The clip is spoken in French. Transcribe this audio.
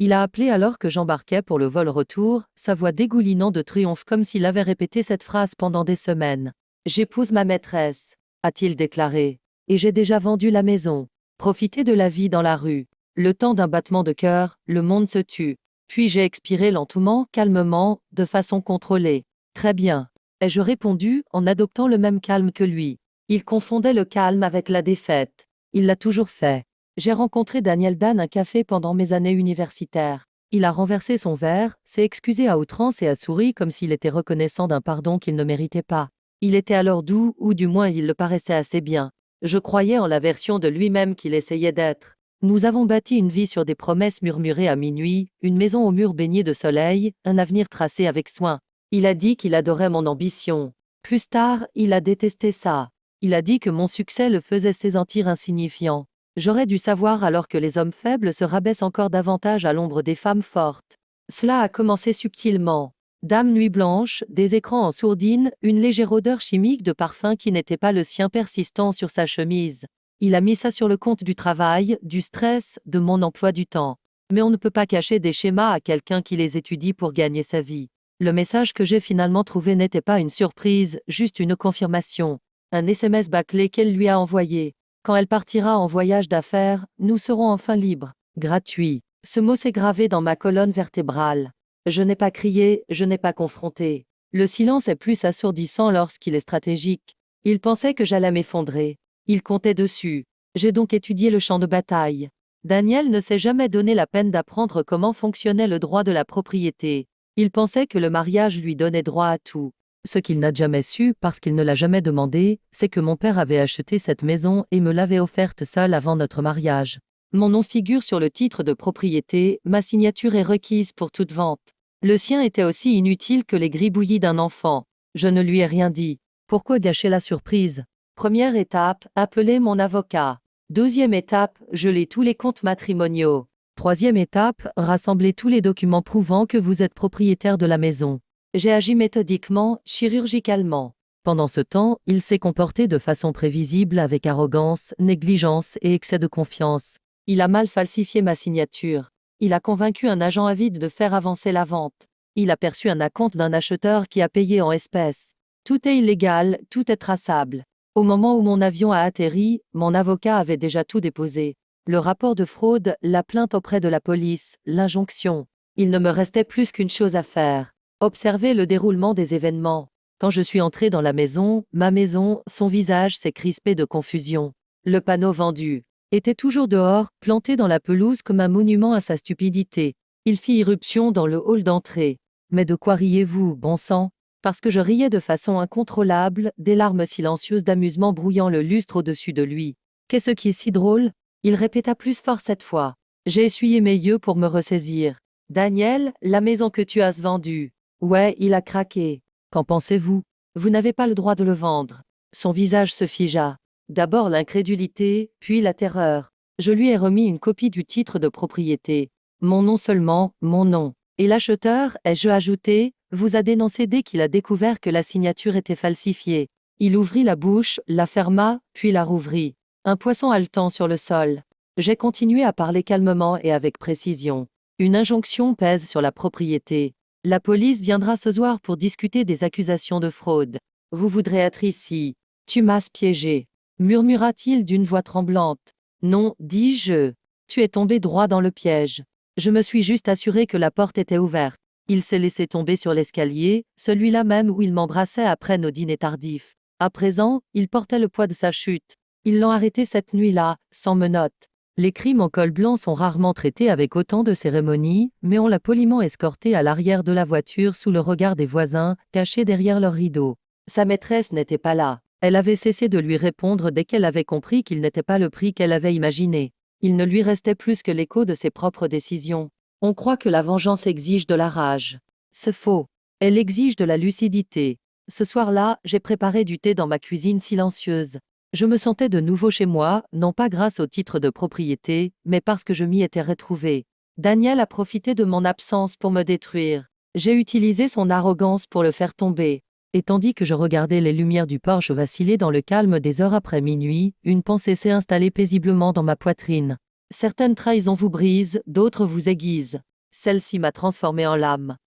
Il a appelé alors que j'embarquais pour le vol retour, sa voix dégoulinant de triomphe comme s'il avait répété cette phrase pendant des semaines. J'épouse ma maîtresse, a-t-il déclaré. Et j'ai déjà vendu la maison. Profiter de la vie dans la rue. Le temps d'un battement de cœur, le monde se tue. Puis j'ai expiré lentement, calmement, de façon contrôlée. Très bien, ai-je répondu en adoptant le même calme que lui. Il confondait le calme avec la défaite. Il l'a toujours fait. J'ai rencontré Daniel Dan un café pendant mes années universitaires. Il a renversé son verre, s'est excusé à outrance et a souri comme s'il était reconnaissant d'un pardon qu'il ne méritait pas. Il était alors doux, ou du moins il le paraissait assez bien. Je croyais en la version de lui-même qu'il essayait d'être. Nous avons bâti une vie sur des promesses murmurées à minuit, une maison aux murs baignés de soleil, un avenir tracé avec soin. Il a dit qu'il adorait mon ambition. Plus tard, il a détesté ça. Il a dit que mon succès le faisait se sentir insignifiant. J'aurais dû savoir alors que les hommes faibles se rabaissent encore davantage à l'ombre des femmes fortes. Cela a commencé subtilement. Dame nuit blanche, des écrans en sourdine, une légère odeur chimique de parfum qui n'était pas le sien persistant sur sa chemise. Il a mis ça sur le compte du travail, du stress, de mon emploi du temps. Mais on ne peut pas cacher des schémas à quelqu'un qui les étudie pour gagner sa vie. Le message que j'ai finalement trouvé n'était pas une surprise, juste une confirmation. Un SMS bâclé qu'elle lui a envoyé. Quand elle partira en voyage d'affaires, nous serons enfin libres. Gratuit. Ce mot s'est gravé dans ma colonne vertébrale. Je n'ai pas crié, je n'ai pas confronté. Le silence est plus assourdissant lorsqu'il est stratégique. Il pensait que j'allais m'effondrer. Il comptait dessus. J'ai donc étudié le champ de bataille. Daniel ne s'est jamais donné la peine d'apprendre comment fonctionnait le droit de la propriété. Il pensait que le mariage lui donnait droit à tout. Ce qu'il n'a jamais su, parce qu'il ne l'a jamais demandé, c'est que mon père avait acheté cette maison et me l'avait offerte seule avant notre mariage. Mon nom figure sur le titre de propriété, ma signature est requise pour toute vente. Le sien était aussi inutile que les gribouillis d'un enfant. Je ne lui ai rien dit. Pourquoi gâcher la surprise? Première étape, appeler mon avocat. Deuxième étape, geler tous les comptes matrimoniaux. Troisième étape, rassembler tous les documents prouvant que vous êtes propriétaire de la maison. J'ai agi méthodiquement, chirurgicalement. Pendant ce temps, il s'est comporté de façon prévisible avec arrogance, négligence et excès de confiance. Il a mal falsifié ma signature. Il a convaincu un agent avide de faire avancer la vente. Il a perçu un acompte d'un acheteur qui a payé en espèces. Tout est illégal, tout est traçable. Au moment où mon avion a atterri, mon avocat avait déjà tout déposé. Le rapport de fraude, la plainte auprès de la police, l'injonction. Il ne me restait plus qu'une chose à faire. Observer le déroulement des événements. Quand je suis entré dans la maison, ma maison, son visage s'est crispé de confusion. Le panneau vendu était toujours dehors, planté dans la pelouse comme un monument à sa stupidité. Il fit irruption dans le hall d'entrée. Mais de quoi riez-vous, bon sang? Parce que je riais de façon incontrôlable, des larmes silencieuses d'amusement brouillant le lustre au-dessus de lui. Qu'est-ce qui est si drôle? Il répéta plus fort cette fois. J'ai essuyé mes yeux pour me ressaisir. Daniel, la maison que tu as vendue. Ouais, il a craqué. Qu'en pensez-vous? Vous n'avez pas le droit de le vendre. Son visage se figea. D'abord l'incrédulité, puis la terreur. Je lui ai remis une copie du titre de propriété. Mon nom seulement, mon nom. Et l'acheteur, ai-je ajouté, vous a dénoncé dès qu'il a découvert que la signature était falsifiée. Il ouvrit la bouche, la ferma, puis la rouvrit. Un poisson haletant sur le sol. J'ai continué à parler calmement et avec précision. Une injonction pèse sur la propriété. La police viendra ce soir pour discuter des accusations de fraude. Vous voudrez être ici. Tu m'as piégé, murmura-t-il d'une voix tremblante. Non, dis-je. Tu es tombé droit dans le piège. Je me suis juste assuré que la porte était ouverte. Il s'est laissé tomber sur l'escalier, celui-là même où il m'embrassait après nos dîners tardifs. À présent, il portait le poids de sa chute. Ils l'ont arrêté cette nuit-là, sans menottes. Les crimes en col blanc sont rarement traités avec autant de cérémonie, mais on l'a poliment escorté à l'arrière de la voiture sous le regard des voisins, cachés derrière leurs rideaux. Sa maîtresse n'était pas là. Elle avait cessé de lui répondre dès qu'elle avait compris qu'il n'était pas le prix qu'elle avait imaginé. Il ne lui restait plus que l'écho de ses propres décisions. On croit que la vengeance exige de la rage. C'est faux. Elle exige de la lucidité. Ce soir-là, j'ai préparé du thé dans ma cuisine silencieuse. Je me sentais de nouveau chez moi, non pas grâce au titre de propriété, mais parce que je m'y étais retrouvé. Daniel a profité de mon absence pour me détruire. J'ai utilisé son arrogance pour le faire tomber. Et tandis que je regardais les lumières du porche vaciller dans le calme des heures après minuit, une pensée s'est installée paisiblement dans ma poitrine. Certaines trahisons vous brisent, d'autres vous aiguisent. Celle-ci m'a transformé en lame.